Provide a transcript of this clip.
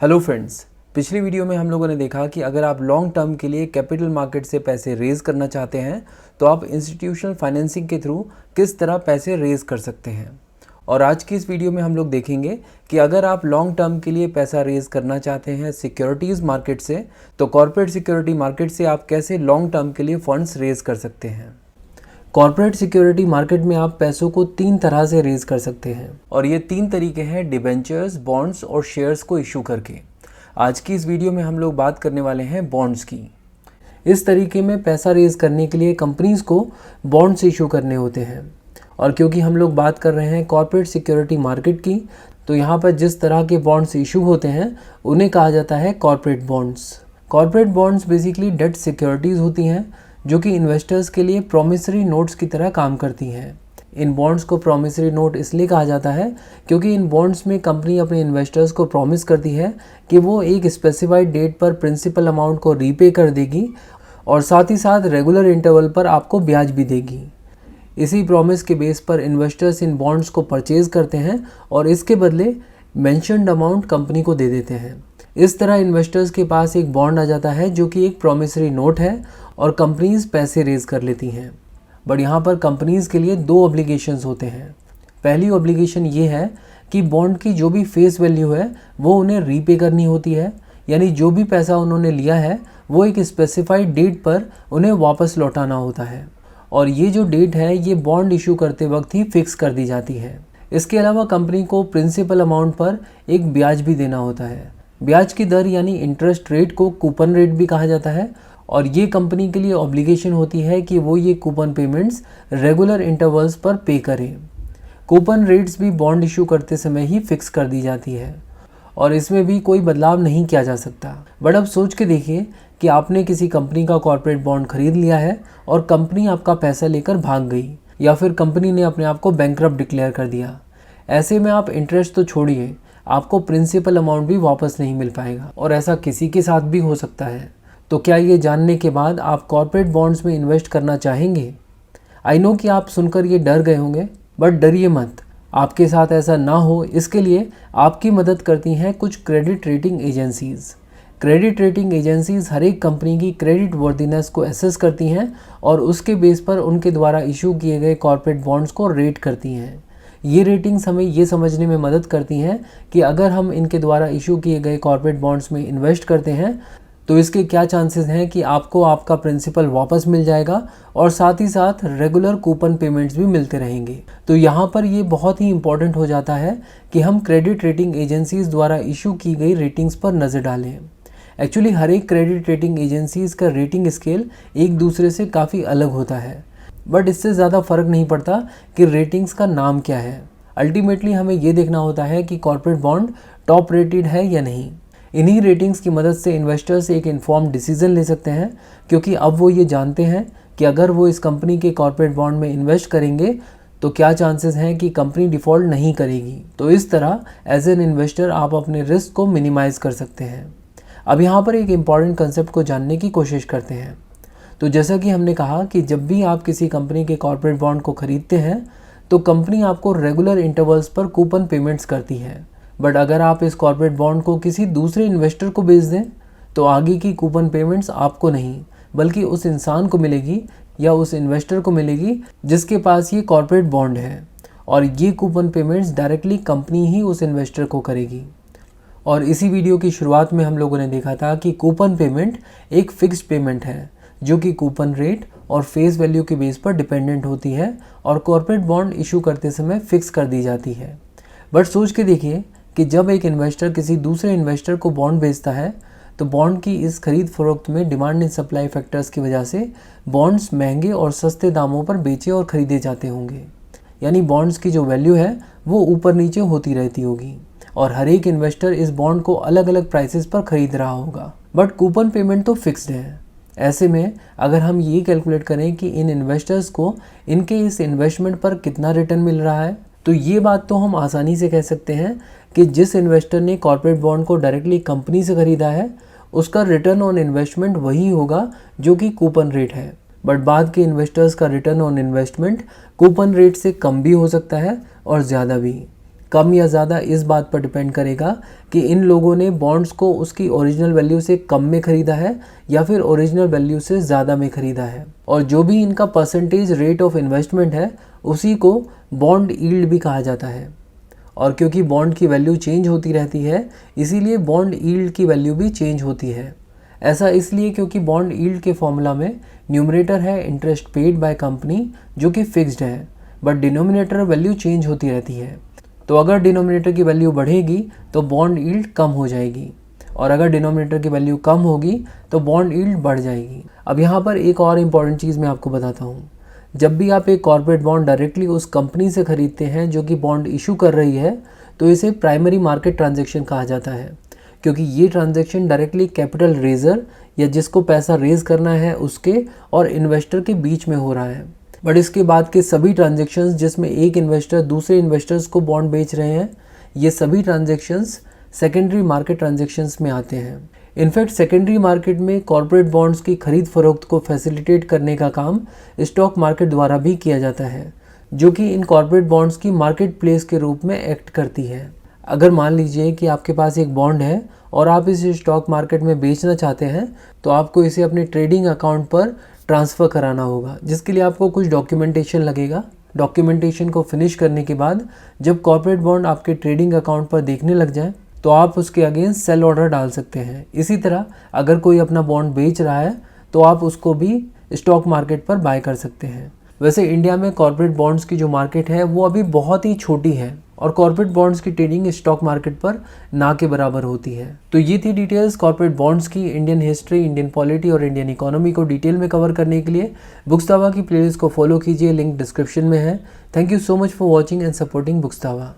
Hello friends, पिछली video में हम लोगों ने देखा कि अगर आप लॉन्ग टर्म के लिए कैपिटल मार्केट से पैसे रेज़ करना चाहते हैं तो आप इंस्टीट्यूशनल फाइनेंसिंग के थ्रू किस तरह पैसे रेज़ कर सकते हैं। और आज की इस वीडियो में हम लोग देखेंगे कि अगर आप लॉन्ग टर्म के लिए पैसा रेज़ करना चाहते हैं सिक्योरिटीज़ मार्केट से, तो कॉर्पोरेट सिक्योरिटी मार्केट से आप कैसे लॉन्ग टर्म के लिए फंड्स रेज़ कर सकते हैं। कॉर्पोरेट सिक्योरिटी मार्केट में आप पैसों को 3 तरह से रेज कर सकते हैं और ये 3 तरीके हैं डिबेंचर्स, बॉन्ड्स और शेयर्स को इशू करके। आज की इस वीडियो में हम लोग बात करने वाले हैं बॉन्ड्स की। इस तरीके में पैसा रेज करने के लिए कंपनीज को बॉन्ड्स इशू करने होते हैं। और क्योंकि हम लोग बात कर रहे हैं कॉर्पोरेट सिक्योरिटी मार्केट की, तो यहाँ पर जिस तरह के बॉन्ड्स इशू होते हैं उन्हें कहा जाता है corporate bonds. Corporate bonds basically debt securities होती हैं जो कि इन्वेस्टर्स के लिए प्रॉमिसरी नोट्स की तरह काम करती हैं। इन बॉन्ड्स को प्रॉमिसरी नोट इसलिए कहा जाता है क्योंकि इन बॉन्ड्स में कंपनी अपने इन्वेस्टर्स को प्रॉमिस करती है कि वो एक स्पेसिफाइड डेट पर प्रिंसिपल अमाउंट को रीपे कर देगी और साथ ही साथ रेगुलर इंटरवल पर आपको ब्याज भी देगी। इसी प्रॉमिस के बेस पर इन्वेस्टर्स इन बॉन्ड्स को परचेज करते हैं और इसके बदले मेंशन्ड अमाउंट कंपनी को दे देते हैं। इस तरह इन्वेस्टर्स के पास एक बॉन्ड आ जाता है जो कि एक प्रॉमिसरी नोट है और कंपनीज पैसे रेज कर लेती हैं। बट यहाँ पर कंपनीज के लिए 2 ऑब्लिगेशंस होते हैं। पहली ऑब्लिगेशन ये है कि बॉन्ड की जो भी फेस वैल्यू है वो उन्हें रीपे करनी होती है, यानी जो भी पैसा उन्होंने लिया है वो एक स्पेसिफाइड डेट पर उन्हें वापस लौटाना होता है और ये जो डेट है ये बॉन्ड इशू करते वक्त ही फिक्स कर दी जाती है। इसके अलावा कंपनी को प्रिंसिपल अमाउंट पर एक ब्याज भी देना होता है। ब्याज की दर यानी इंटरेस्ट रेट को कूपन रेट भी कहा जाता है और ये कंपनी के लिए ऑब्लिगेशन होती है कि वो ये कूपन पेमेंट्स रेगुलर इंटरवल्स पर पे करें। कूपन रेट्स भी बॉन्ड इशू करते समय ही फिक्स कर दी जाती है और इसमें भी कोई बदलाव नहीं किया जा सकता। बट अब सोच के देखिए कि आपने किसी कंपनी का कॉर्पोरेट बॉन्ड खरीद लिया है और कंपनी आपका पैसा लेकर भाग गई या फिर कंपनी ने अपने आप को बैंकरप्ट डिक्लेयर कर दिया। ऐसे में आप इंटरेस्ट तो छोड़िए, आपको प्रिंसिपल अमाउंट भी वापस नहीं मिल पाएगा और ऐसा किसी के साथ भी हो सकता है। तो क्या ये जानने के बाद आप कॉर्पोरेट बॉन्ड्स में इन्वेस्ट करना चाहेंगे? आई नो कि आप सुनकर ये डर गए होंगे, बट डरिए मत, आपके साथ ऐसा ना हो इसके लिए आपकी मदद करती हैं कुछ credit rating agencies. Credit rating agencies हर एक कंपनी की क्रेडिट वर्दीनेस को एसेस करती हैं और उसके बेस पर उनके द्वारा इशू किए गए कॉर्पोरेट बॉन्ड्स को रेट करती हैं। ये रेटिंग्स हमें ये समझने में मदद करती हैं कि अगर हम इनके द्वारा इशू किए गए कॉर्पोरेट बॉन्ड्स में इन्वेस्ट करते हैं तो इसके क्या चांसेस हैं कि आपको आपका प्रिंसिपल वापस मिल जाएगा और साथ ही साथ रेगुलर कूपन पेमेंट्स भी मिलते रहेंगे। तो यहाँ पर ये बहुत ही इंपॉर्टेंट हो जाता है कि हम क्रेडिट रेटिंग एजेंसीज़ द्वारा इशू की गई रेटिंग्स पर नज़र डालें। एक्चुअली हर एक क्रेडिट रेटिंग एजेंसीज़ का रेटिंग स्केल एक दूसरे से काफ़ी अलग होता है, बट इससे ज़्यादा फ़र्क नहीं पड़ता कि रेटिंग्स का नाम क्या है। अल्टीमेटली हमें ये देखना होता है कि कॉर्पोरेट बॉन्ड टॉप रेटेड है या नहीं। इन्हीं रेटिंग्स की मदद से इन्वेस्टर्स एक इन्फॉर्म्ड डिसीजन ले सकते हैं, क्योंकि अब वो ये जानते हैं कि अगर वो इस कंपनी के कॉर्पोरेट बॉन्ड में इन्वेस्ट करेंगे तो क्या चांसेस हैं कि कंपनी डिफ़ॉल्ट नहीं करेगी। तो इस तरह एज एन इन्वेस्टर आप अपने रिस्क को मिनिमाइज़ कर सकते हैं। अब यहाँ पर एक इम्पॉर्टेंट कंसेप्ट को जानने की कोशिश करते हैं। तो जैसा कि हमने कहा कि जब भी आप किसी कंपनी के कॉर्पोरेट बॉन्ड को खरीदते हैं तो कंपनी आपको रेगुलर इंटरवल्स पर कूपन पेमेंट्स करती है। बट अगर आप इस कॉर्पोरेट बॉन्ड को किसी दूसरे इन्वेस्टर को बेच दें तो आगे की कूपन पेमेंट्स आपको नहीं बल्कि उस इंसान को मिलेगी या उस इन्वेस्टर को मिलेगी जिसके पास ये कॉर्पोरेट बॉन्ड है, और ये कूपन पेमेंट्स डायरेक्टली कंपनी ही उस इन्वेस्टर को करेगी। और इसी वीडियो की शुरुआत में हम लोगों ने देखा था कि कूपन पेमेंट एक फिक्स्ड पेमेंट है जो कि कूपन रेट और फेस वैल्यू के बेस पर डिपेंडेंट होती है और कॉर्पोरेट बॉन्ड इशू करते समय फिक्स कर दी जाती है। बट सोच के देखिए कि जब एक इन्वेस्टर किसी दूसरे इन्वेस्टर को बॉन्ड बेचता है तो बॉन्ड की इस खरीद फरोख्त में डिमांड एंड सप्लाई फैक्टर्स की वजह से बॉन्ड्स महंगे और सस्ते दामों पर बेचे और ख़रीदे जाते होंगे। यानी बॉन्ड्स की जो वैल्यू है वो ऊपर नीचे होती रहती होगी और हर एक इन्वेस्टर इस बॉन्ड को अलग अलग प्राइसेस पर ख़रीद रहा होगा। बट कूपन पेमेंट तो फिक्स्ड है। ऐसे में अगर हम ये कैलकुलेट करें कि इन इन्वेस्टर्स को इनके इस इन्वेस्टमेंट पर कितना रिटर्न मिल रहा है, तो ये बात तो हम आसानी से कह सकते हैं कि जिस इन्वेस्टर ने कॉर्पोरेट बॉन्ड को डायरेक्टली कंपनी से ख़रीदा है उसका रिटर्न ऑन इन्वेस्टमेंट वही होगा जो कि कूपन रेट है। बट बाद के इन्वेस्टर्स का return on investment coupon rate से कम भी हो सकता है और ज़्यादा भी। कम या ज़्यादा इस बात पर डिपेंड करेगा कि इन लोगों ने बॉन्ड्स को उसकी ओरिजिनल वैल्यू से कम में ख़रीदा है या फिर ओरिजिनल वैल्यू से ज़्यादा में ख़रीदा है। और जो भी इनका परसेंटेज रेट ऑफ इन्वेस्टमेंट है उसी को बॉन्ड यील्ड भी कहा जाता है। और क्योंकि बॉन्ड की वैल्यू चेंज होती रहती है इसीलिए बॉन्ड यील्ड की वैल्यू भी चेंज होती है। ऐसा इसलिए क्योंकि बॉन्ड यील्ड के फॉर्मूला में न्यूमरेटर है इंटरेस्ट पेड बाय कंपनी जो कि फिक्स्ड है, बट डिनोमिनेटर वैल्यू चेंज होती रहती है। तो अगर डिनोमिनेटर की वैल्यू बढ़ेगी तो बॉन्ड यील्ड कम हो जाएगी और अगर डिनोमिनेटर की वैल्यू कम होगी तो बॉन्ड यील्ड बढ़ जाएगी। अब यहाँ पर एक और इम्पॉर्टेंट चीज़ मैं आपको बताता हूँ। जब भी आप एक कॉर्पोरेट बॉन्ड डायरेक्टली उस कंपनी से खरीदते हैं जो कि बॉन्ड इशू कर रही है तो इसे प्राइमरी मार्केट ट्रांजैक्शन कहा जाता है, क्योंकि ये ट्रांजैक्शन डायरेक्टली कैपिटल रेजर या जिसको पैसा रेज करना है उसके और इन्वेस्टर के बीच में हो रहा है। बट इसके बाद के सभी ट्रांजैक्शंस जिसमें एक इन्वेस्टर दूसरे इन्वेस्टर्स को बॉन्ड बेच रहे हैं, ये सभी ट्रांजैक्शंस सेकेंडरी मार्केट ट्रांजैक्शंस में आते हैं। इनफैक्ट सेकेंडरी मार्केट में कॉर्पोरेट बॉन्ड्स की खरीद फरोख्त को फैसिलिटेट करने का काम स्टॉक मार्केट द्वारा भी किया जाता है, जो कि इन कॉर्पोरेट बॉन्ड्स की मार्केट प्लेस के रूप में एक्ट करती है। अगर मान लीजिए कि आपके पास एक बॉन्ड है और आप इसे स्टॉक मार्केट में बेचना चाहते हैं तो आपको इसे अपने ट्रेडिंग अकाउंट पर ट्रांसफ़र कराना होगा, जिसके लिए आपको कुछ डॉक्यूमेंटेशन लगेगा। डॉक्यूमेंटेशन को फिनिश करने के बाद जब कॉर्पोरेट बॉन्ड आपके ट्रेडिंग अकाउंट पर देखने लग जाए तो आप उसके अगेंस्ट सेल ऑर्डर डाल सकते हैं। इसी तरह अगर कोई अपना बॉन्ड बेच रहा है तो आप उसको भी स्टॉक मार्केट पर बाय कर सकते हैं। वैसे इंडिया में कॉर्पोरेट बॉन्ड्स की जो मार्केट है वो अभी बहुत ही छोटी है और कॉर्पोरेट बॉन्ड्स की ट्रेडिंग स्टॉक मार्केट पर ना के बराबर होती है। तो ये थी डिटेल्स कॉर्पोरेट बॉन्ड्स की। इंडियन हिस्ट्री, इंडियन पॉलिटी और इंडियन इकोनॉमी को डिटेल में कवर करने के लिए बुक्सतावा की प्लेलिस्ट को फॉलो कीजिए, लिंक डिस्क्रिप्शन में है। Thank you so much for watching and supporting बुक्सतावा।